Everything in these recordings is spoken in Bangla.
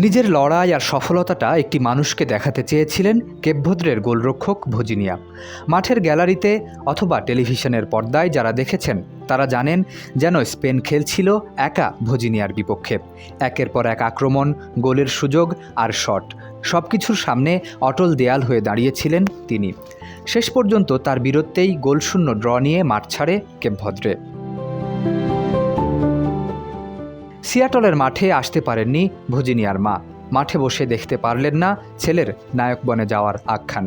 নিজের লড়াই আর সফলতাটা একটি মানুষকে দেখাতে চেয়েছিলেন কেপভদ্রের গোলরক্ষক ভজিনিয়া। মাঠের গ্যালারিতে অথবা টেলিভিশনের পর্দায় যারা দেখেছেন তারা জানেন যেন স্পেন খেলছিল একা ভজিনিয়ার বিপক্ষে। একের পর এক আক্রমণ, গোলের সুযোগ আর শট, সবকিছুর সামনে অটল দেয়াল হয়ে দাঁড়িয়েছিলেন তিনি। শেষ পর্যন্ত তার বীরত্বেই গোলশূন্য ড্র নিয়ে মাঠ ছাড়ে কেপভদ্রে। সিয়াটলের মাঠে আসতে পারেননি ভজিনিয়ার মা। মাঠে বসে দেখতে পারলেন না ছেলের নায়ক বনে যাওয়ার আখ্যান।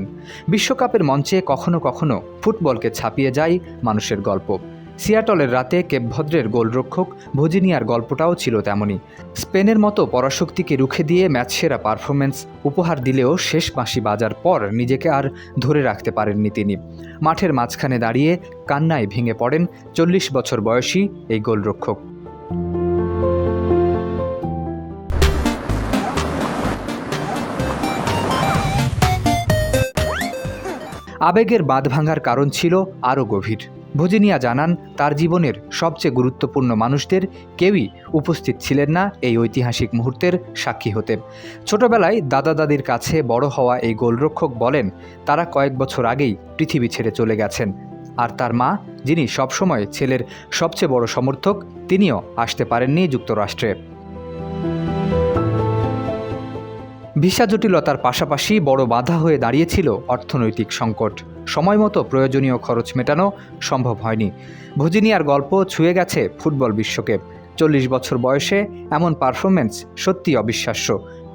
বিশ্বকাপের মঞ্চে কখনো কখনো ফুটবলকে ছাপিয়ে যায় মানুষের গল্প। সিয়াটলের রাতে কেপভদ্রের গোলরক্ষক ভজিনিয়ার গল্পটাও ছিল তেমনই। স্পেনের মতো পরাশক্তিকে রুখে দিয়ে ম্যাচসেরা পারফরমেন্স উপহার দিলেও শেষ বাঁশি বাজার পর নিজেকে আর ধরে রাখতে পারেননি তিনি। মাঠের মাঝখানে দাঁড়িয়ে কান্নায় ভেঙে পড়েন 40 বছর বয়সী এই গোলরক্ষক। আবেগের বাঁধ ভাঙার কারণ ছিল আরও গভীর। ভজিনিয়া জানান তার জীবনের সবচেয়ে গুরুত্বপূর্ণ মানুষদের কেউই উপস্থিত ছিলেন না এই ঐতিহাসিক মুহূর্তের সাক্ষী হতে। ছোটবেলায় দাদা দাদির কাছে বড় হওয়া এই গোলরক্ষক বলেন তারা কয়েক বছর আগেই পৃথিবী ছেড়ে চলে গেছেন। আর তার মা, যিনি সবসময় ছেলের সবচেয়ে বড় সমর্থক, তিনিও আসতে পারেননি যুক্তরাষ্ট্রে। ভিসা জটিলতার পাশাপাশি বড় বাধা হয়ে দাঁড়িয়েছিল অর্থনৈতিক সংকট। সময়মতো প্রয়োজনীয় খরচ মেটানো সম্ভব হয়নি। ভজিনিয়ার গল্প ছুঁয়ে গেছে ফুটবল বিশ্বকে। 40 বছর বয়সে এমন পারফরমেন্স সত্যি অবিশ্বাস্য।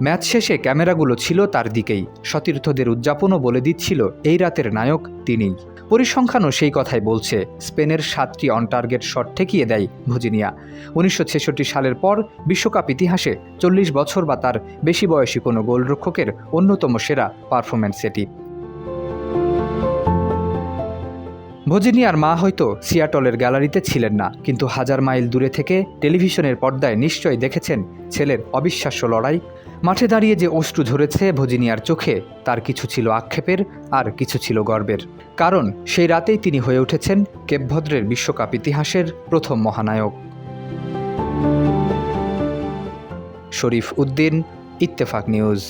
ম্যাচ শেষে ক্যামেরাগুলো ছিল তার দিকেই। সতীর্থদের উদযাপনও বলে দিচ্ছিল এই রাতের নায়ক তিনিই। পরিসংখ্যানও সেই কথাই বলছে। স্পেনের 7টি অন টার্গেট শট ঠেকিয়ে দেয় ভজিনিয়া। 1966 সালের পর বিশ্বকাপ ইতিহাসে 40 বছর বা তার বেশি বয়সী কোনো গোলরক্ষকের অন্যতম সেরা পারফরম্যান্স এটি। ভজিনিয়ার মা হয়তো সিয়াটলের গ্যালারিতে ছিলেন না, কিন্তু হাজার মাইল দূরে থেকে টেলিভিশনের পর্দায় নিশ্চয়ই দেখেছেন ছেলের অবিশ্বাস্য লড়াই। মাঠে দাঁড়িয়ে যে অশ্রু ঝরেছে ভজিনিয়ার চোখে, তার কিছু ছিল আক্ষেপের আর কিছু ছিল গর্বের। কারণ সেই রাতেই তিনি হয়ে উঠেছেন কেপভদ্রের বিশ্বকাপ ইতিহাসের প্রথম মহানায়ক। শরীফ উদ্দিন, ইত্তেফাক নিউজ।